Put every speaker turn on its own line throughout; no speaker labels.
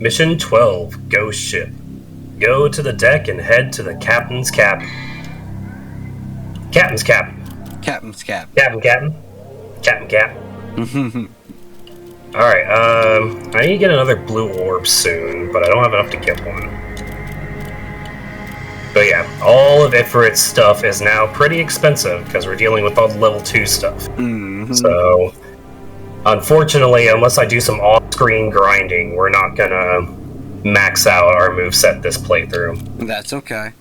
Mission 12, Ghost Ship. Go to the deck and head to the captain's cabin. Captain's cabin.
Captain's cap.
Captain. Alright, I need to get another blue orb soon, but I don't have enough to get one. But yeah, all of Ifrit's stuff is now pretty expensive because we're dealing with all the level 2 stuff.
Mm-hmm.
So, unfortunately, unless I do some off-screen grinding, we're not gonna max out our moveset this playthrough.
That's okay.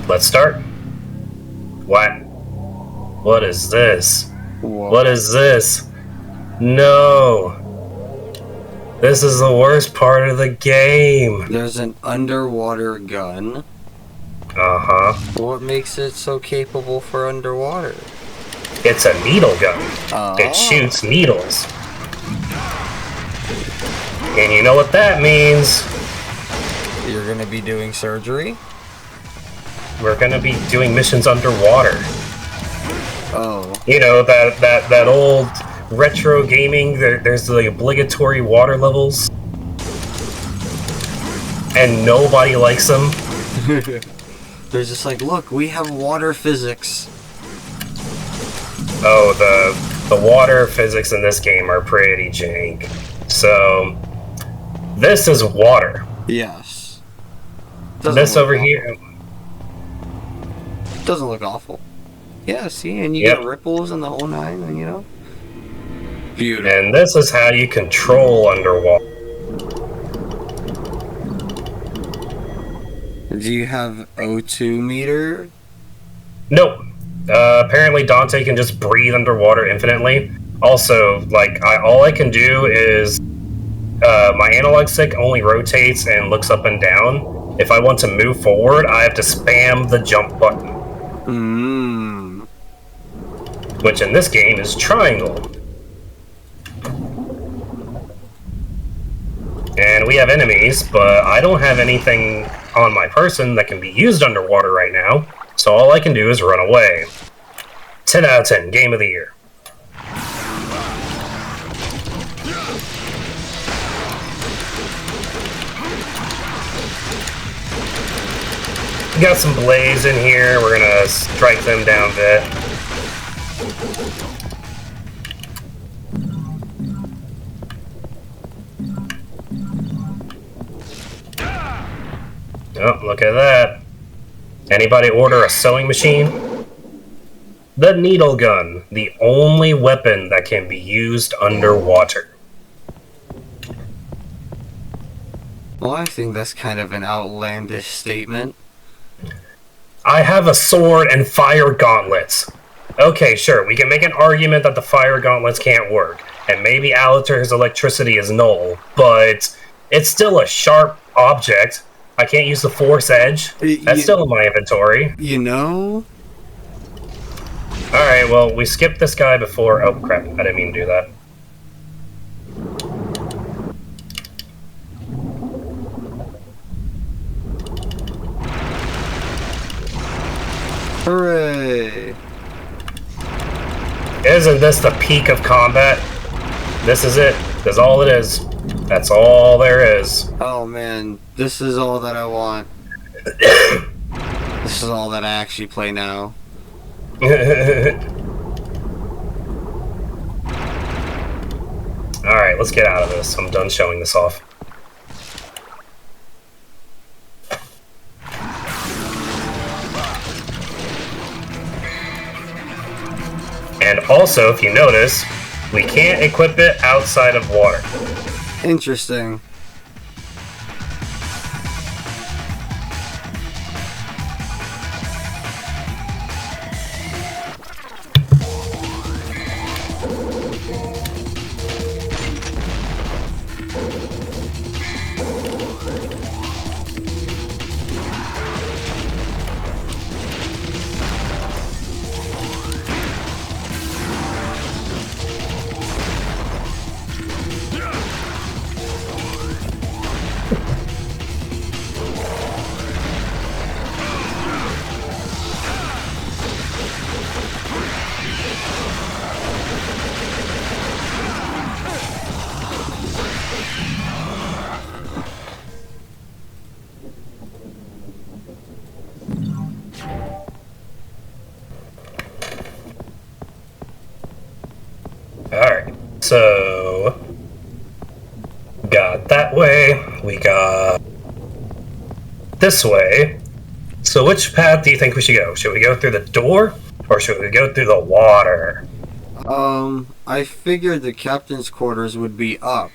Let's start. What? What is this?
Whoa.
What is this? No! This is the worst part of the game!
There's an underwater gun.
Uh-huh.
What makes it so capable for underwater?
It's a needle gun.
Oh.
It shoots needles. And you know what that means?
You're gonna be doing surgery?
We're gonna be doing missions underwater.
Oh.
You know, that old retro gaming, there's the obligatory water levels. And nobody likes them.
They're just like, look, we have water physics.
Oh, the water physics in this game are pretty jank. So, this is water.
Yes.
This over here...
Doesn't look awful. Yeah, see, and you
Yep.
get ripples and the whole nine, and you know? Beautiful.
And this is how you control underwater.
Do you have O2 meter?
Nope. Apparently Dante can just breathe underwater infinitely. Also, like, all I can do is... my analog stick only rotates and looks up and down. If I want to move forward, I have to spam the jump button. Which in this game is triangle. And we have enemies, but I don't have anything on my person that can be used underwater right now, so all I can do is run away. 10 out of 10, Game of the Year. We got some blades in here, we're gonna strike them down a bit. Oh, look at that. Anybody order a sewing machine? The needle gun, the only weapon that can be used underwater.
Well, I think that's kind of an outlandish statement.
I have a sword and fire gauntlets. Okay, sure, we can make an argument that the fire gauntlets can't work, and maybe Alatar's electricity is null, but it's still a sharp object. I can't use the Force Edge. That's still in my inventory.
You know?
Alright, well, we skipped this guy before. Oh, crap. I didn't mean to do that.
Hooray!
Isn't this the peak of combat? This is it. That's all it is. That's all there is.
Oh man, this is all that I want. This is all that I actually play now.
Alright, let's get out of this. I'm done showing this off. And also, if you notice, we can't equip it outside of water.
Interesting.
So, got that way. We got this way. So which path do you think we should go? Should we go through the door? Or should we go through the water?
I figured the captain's quarters would be up.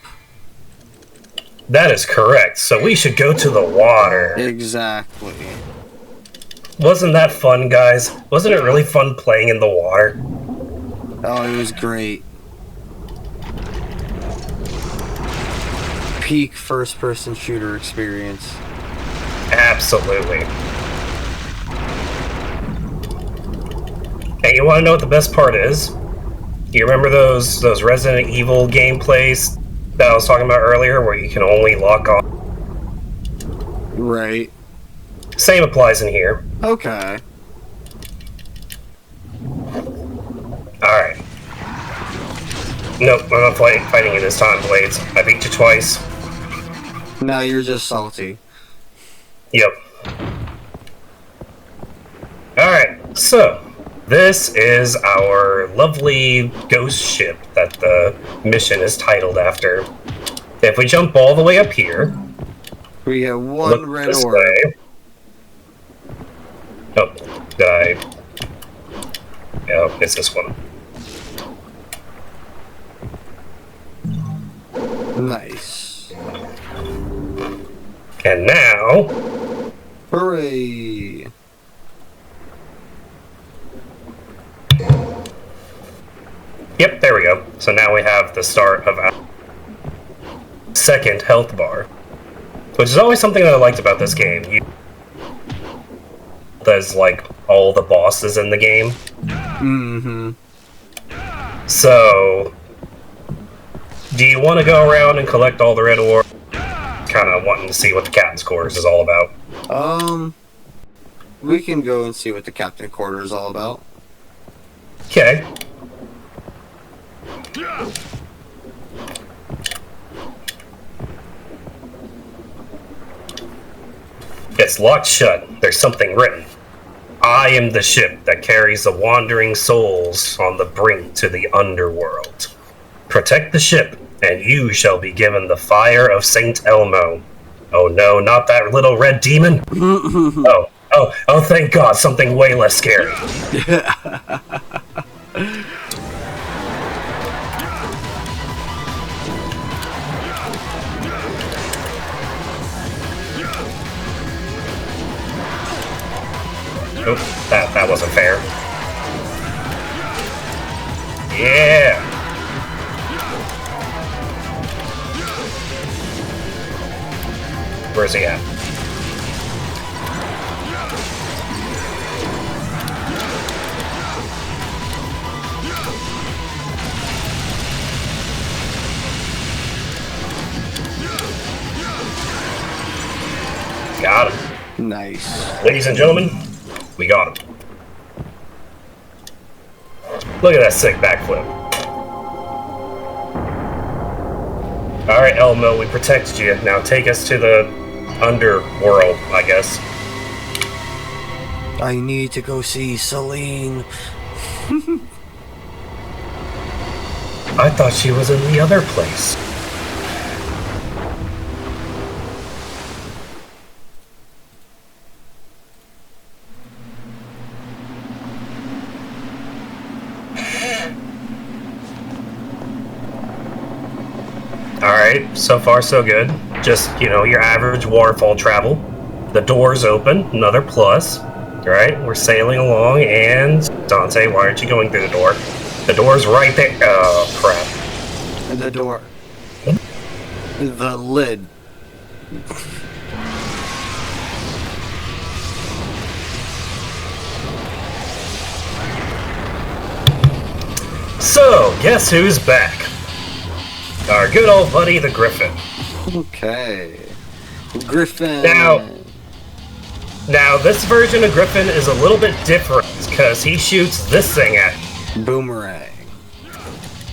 That is correct. So we should go to the water.
Exactly.
Wasn't that fun, guys? Wasn't it really fun playing in the water?
Oh, it was great. Peak first-person shooter experience.
Absolutely. And you want to know what the best part is? You remember those Resident Evil gameplays that I was talking about earlier, where you can only lock on?
Right.
Same applies in here.
Okay.
Alright. Nope, I'm not fighting you this time, Blades. I beat you twice.
Now you're just salty.
Yep. Alright, so this is our lovely ghost ship that the mission is titled after. If we jump all the way up here,
We get one red
this
orb.
way. Oh, did I? Oh, it's this one.
Nice.
And now,
Hooray!
yep, there we go. So now we have the start of our second health bar, which is always something that I liked about this game. There's like all the bosses in the game.
Mm-hmm.
So, do you want to go around and collect all the red ore? Kind of wanting to see what the captain's quarters is all about.
We can go and see what the captain quarters is all about.
Okay. It's locked shut. There's something written. I am the ship that carries the wandering souls on the brink to the underworld. Protect the ship, and you shall be given the fire of Saint Elmo. Oh no, not that little red demon! Oh, thank God, something way less scary. Oop, that wasn't fair. Yeah! Where's he at? Got him.
Nice.
Ladies and gentlemen, we got him. Look at that sick backflip. Alright, Elmo, we protected you. Now take us to the underworld, I guess.
I need to go see Celine.
I thought she was in the other place. Alright, so far so good. Just, your average waterfall travel. The door's open, another plus. Alright, we're sailing along, and Dante, why aren't you going through the door? The door's right there. Oh, crap.
The door. The lid.
So, guess who's back? Our good old buddy, the Griffin.
Okay. Griffin.
Now, this version of Griffin is a little bit different, because he shoots this thing at you.
Boomerang.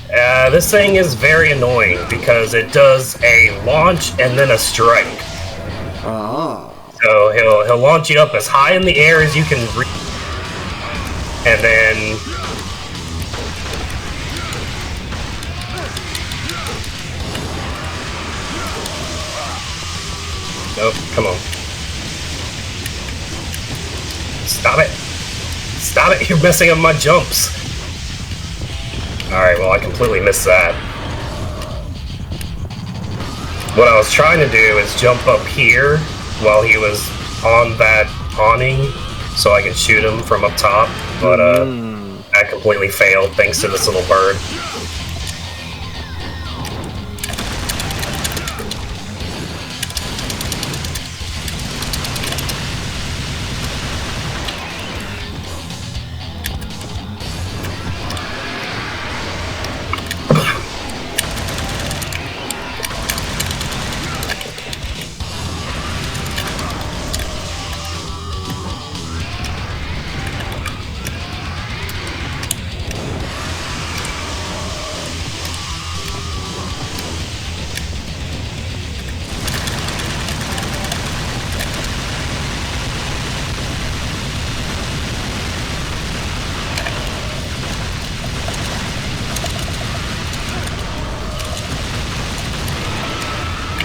This thing is very annoying, because it does a launch and then a strike.
Oh.
So he'll launch you up as high in the air as you can reach, and then Oh, come on. Stop it! Stop it! You're messing up my jumps! Alright, well, I completely missed that. What I was trying to do is jump up here while he was on that awning so I could shoot him from up top, but that completely failed thanks to this little bird.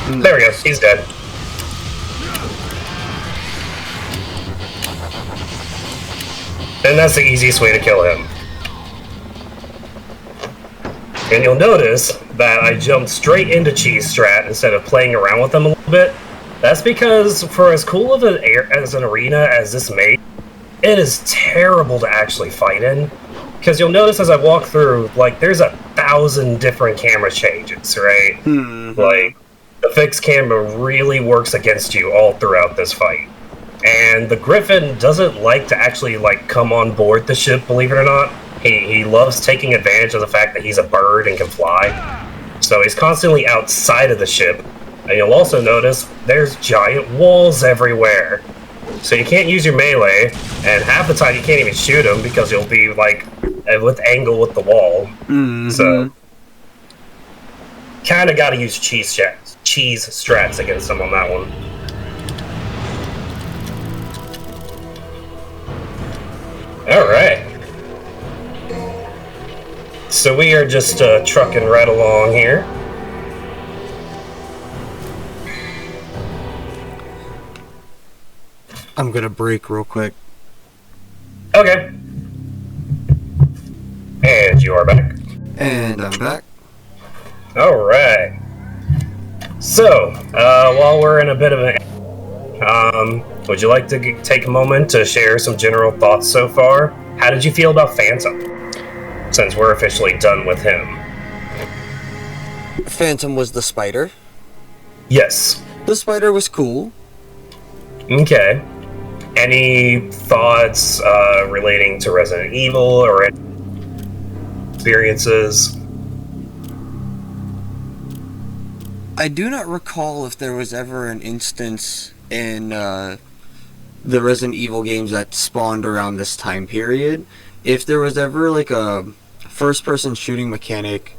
There we go, he's dead. And that's the easiest way to kill him. And you'll notice that I jumped straight into Cheese Strat instead of playing around with him a little bit. That's because for as cool of an arena as this made, it is terrible to actually fight in. Because you'll notice as I walk through, like, there's 1,000 different camera changes, right? Like, the fixed camera really works against you all throughout this fight. And the Griffin doesn't like to actually, like, come on board the ship, believe it or not. He loves taking advantage of the fact that he's a bird and can fly. So he's constantly outside of the ship. And you'll also notice there's giant walls everywhere. So you can't use your melee, and half the time you can't even shoot him because you'll be, like, with angle with the wall. So, kind of got to use cheese strats against him on that one. Alright. So we are just trucking right along here.
I'm gonna break real quick.
Okay. And you are back.
And I'm back.
Alright. So, while we're in a bit of an... would you like to take a moment to share some general thoughts so far? How did you feel about Phantom? Since we're officially done with him.
Phantom was the spider.
Yes.
The spider was cool.
Okay. Any thoughts relating to Resident Evil or any experiences?
I do not recall if there was ever an instance in the Resident Evil games that spawned around this time period. If there was ever like a first-person shooting mechanic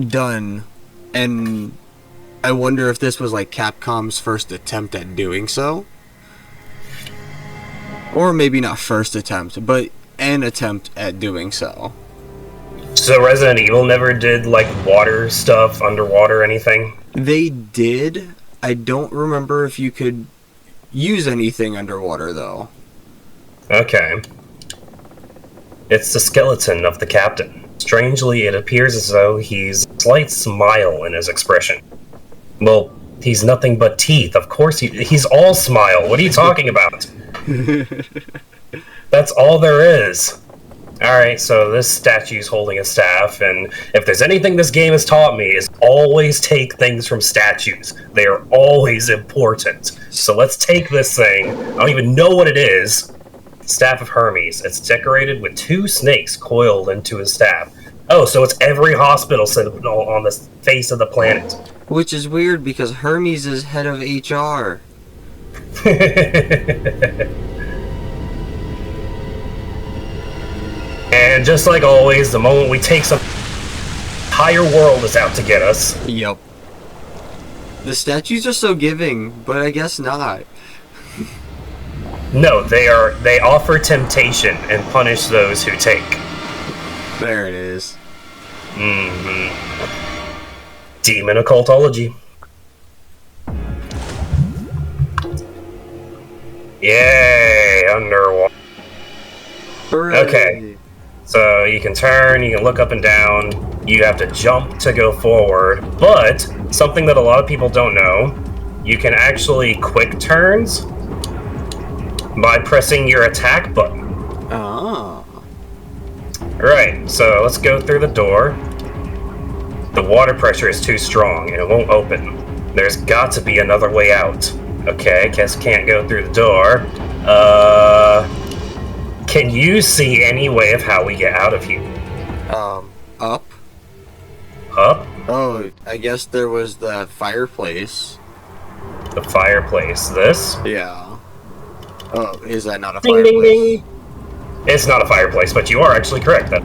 done, and I wonder if this was like Capcom's first attempt at doing so. Or maybe not first attempt, but an attempt at doing so.
So Resident Evil never did, like, water stuff, underwater, anything?
They did. I don't remember if you could use anything underwater, though.
Okay. It's the skeleton of the captain. Strangely, it appears as though he's a slight smile in his expression. Well, he's nothing but teeth. Of course he's all smile. What are you talking about? That's all there is. Alright, so this statue's holding a staff, and if there's anything this game has taught me is always take things from statues. They are always important. So let's take this thing. I don't even know what it is. Staff of Hermes. It's decorated with 2 snakes coiled into his staff. Oh, so it's every hospital signal on the face of the planet.
Which is weird because Hermes is head of HR.
And just like always, the moment we take some higher world is out to get us.
Yep. The statues are so giving, but I guess not.
No, they offer temptation and punish those who take.
There it is.
Demon occultology. Yay, underwater.
Hooray.
Okay. So you can turn, you can look up and down, you have to jump to go forward, but something that a lot of people don't know, you can actually quick turns by pressing your attack button.
Oh.
Right, so let's go through the door. The water pressure is too strong and it won't open. There's got to be another way out. Okay, guess can't go through the door. Can you see any way of how we get out of here?
Up?
Up?
Oh, I guess there was the fireplace.
The fireplace. This?
Yeah. Oh, is that not a
Ding,
fireplace?
ding, ding. It's not a fireplace, but you are actually correct. I'm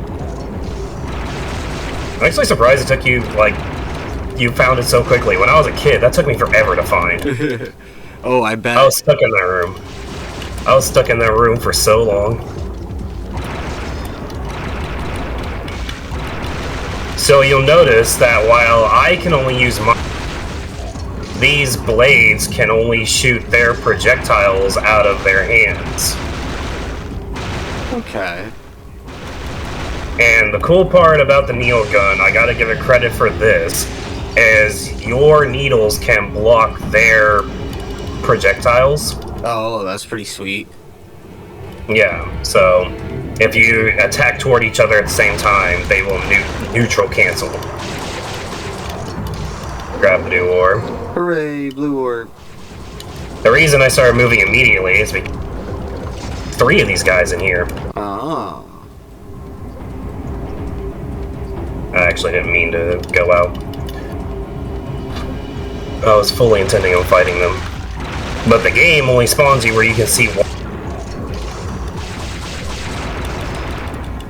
actually surprised it took you, like, you found it so quickly. When I was a kid, that took me forever to find.
Oh, I bet.
I was stuck in that room. I was stuck in that room for so long. So you'll notice that while I can only use these blades can only shoot their projectiles out of their hands.
Okay.
And the cool part about the needle gun, I gotta give it credit for this, is your needles can block their projectiles.
Oh, that's pretty sweet.
Yeah, so if you attack toward each other at the same time, they will neutral cancel. Grab the new orb.
Hooray, blue orb.
The reason I started moving immediately is because 3 of these guys in here.
Oh.
I actually didn't mean to go out. I was fully intending on fighting them. But the game only spawns you where you can see one.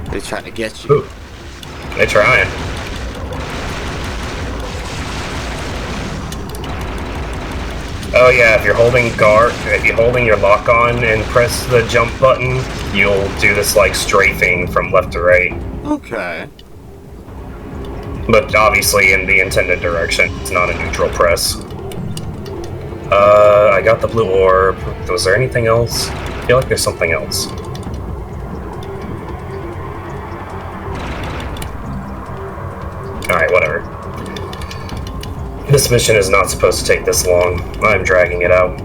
They're trying to get you.
Ooh. They're trying. Oh yeah, if you're holding your lock on and press the jump button, you'll do this like strafing from left to right.
Okay.
But obviously in the intended direction, it's not a neutral press. I got the blue orb. Was there anything else? I feel like there's something else. Alright, whatever. This mission is not supposed to take this long. I'm dragging it out.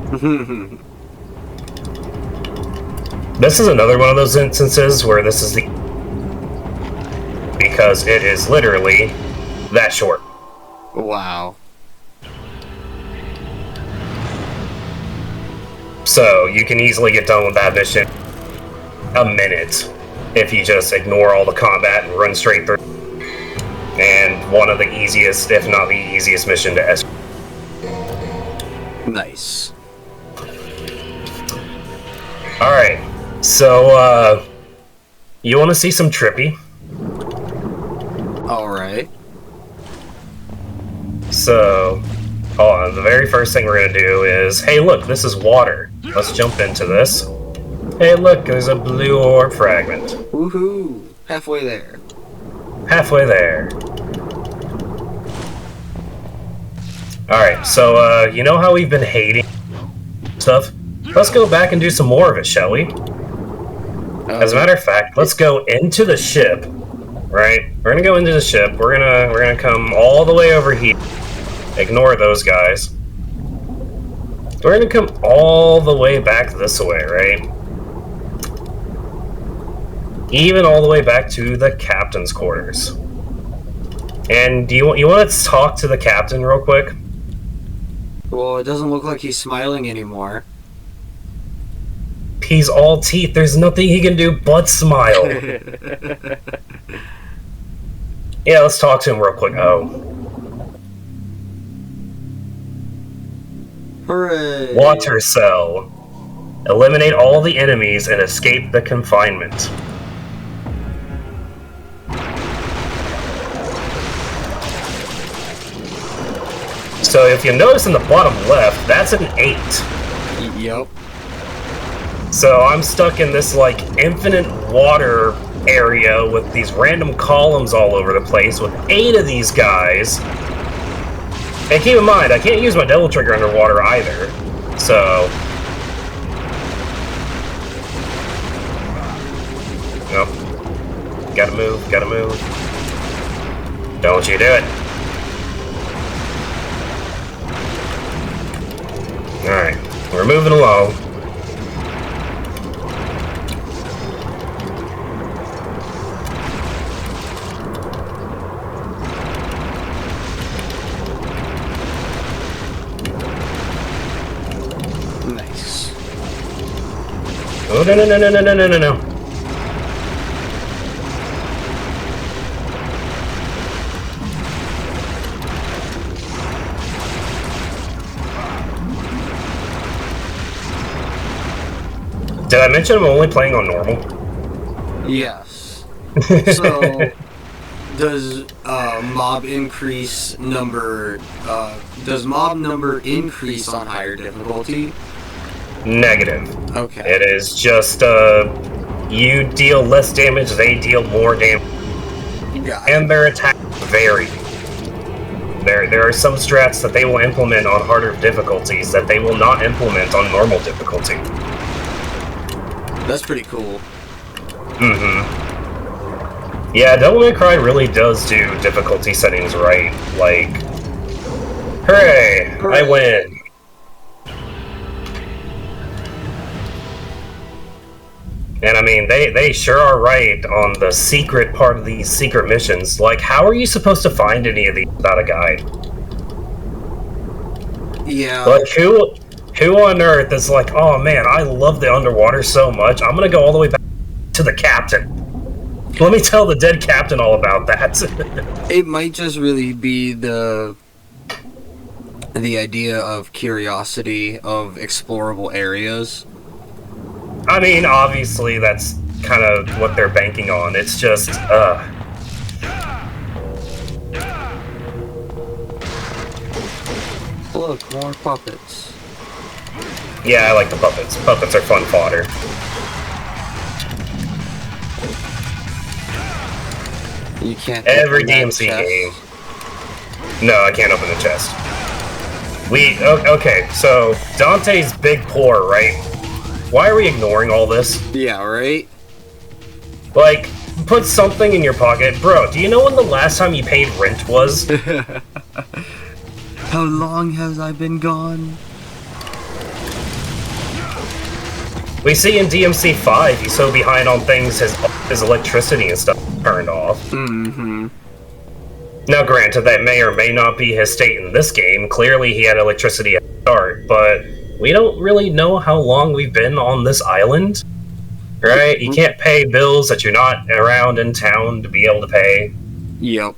This is another one of those instances where this is the... because it is literally that short.
Wow.
So you can easily get done with that mission a minute if you just ignore all the combat and run straight through. And one of the easiest, if not the easiest mission to execute.
Nice.
Alright, so, you want to see some trippy?
Alright.
So, hold on, the very first thing we're going to do is, hey look, this is water. Let's jump into this. Hey look, there's a blue orb fragment.
Woohoo! Halfway there.
Halfway there. Alright, so, you know how we've been hating stuff? Let's go back and do some more of it, shall we? As a matter of fact, let's go into the ship, right? We're gonna go into the ship, we're gonna come all the way over here. Ignore those guys. We're gonna come all the way back this way, right? Even all the way back to the captain's quarters. And do you want to talk to the captain real quick?
Well, it doesn't look like he's smiling anymore.
He's all teeth. There's nothing he can do but smile. Yeah, let's talk to him real quick. Oh.
Hooray!
Water cell. Eliminate all the enemies and escape the confinement. So if you notice in the bottom left, that's an 8.
Yep.
So I'm stuck in this like infinite water area with these random columns all over the place with 8 of these guys. And keep in mind, I can't use my devil trigger underwater either. So Gotta move, gotta move. Don't you do it. Alright, we're moving along.
Nice.
Oh, no. Did I mention I'm only playing on normal?
Yes. So, does mob number increase on higher difficulty?
Negative.
Okay.
It is just, you deal less damage, they deal more damage.
Got it.
And their attacks vary. There are some strats that they will implement on harder difficulties that they will not implement on normal difficulty.
That's pretty cool.
Yeah, Devil May Cry really does do difficulty settings right. Like, hooray! I win! And I mean, they sure are right on the secret part of these secret missions. Like, how are you supposed to find any of these without a guide?
Yeah.
Like, who on Earth is like, oh man, I love the underwater so much, I'm gonna go all the way back to the captain. Let me tell the dead captain all about that.
It might just really be the idea of curiosity of explorable areas.
I mean, obviously, that's kind of what they're banking on. It's just,
Look, more puppets.
Yeah, I like the puppets. Puppets are fun fodder.
You can't.
Every
open that
DMC
chest.
game. No, I can't open the chest. Okay, so Dante's big pour, right? Why are we ignoring all this?
Yeah, right?
Like, put something in your pocket. Bro, do you know when the last time you paid rent was?
How long has I been gone?
We see in DMC 5 he's so behind on things, his electricity and stuff turned off.
Mm-hmm.
Now granted, that may or may not be his state in this game. Clearly he had electricity at the start, but we don't really know how long we've been on this island. Right? You can't pay bills that you're not around in town to be able to pay.
Yep.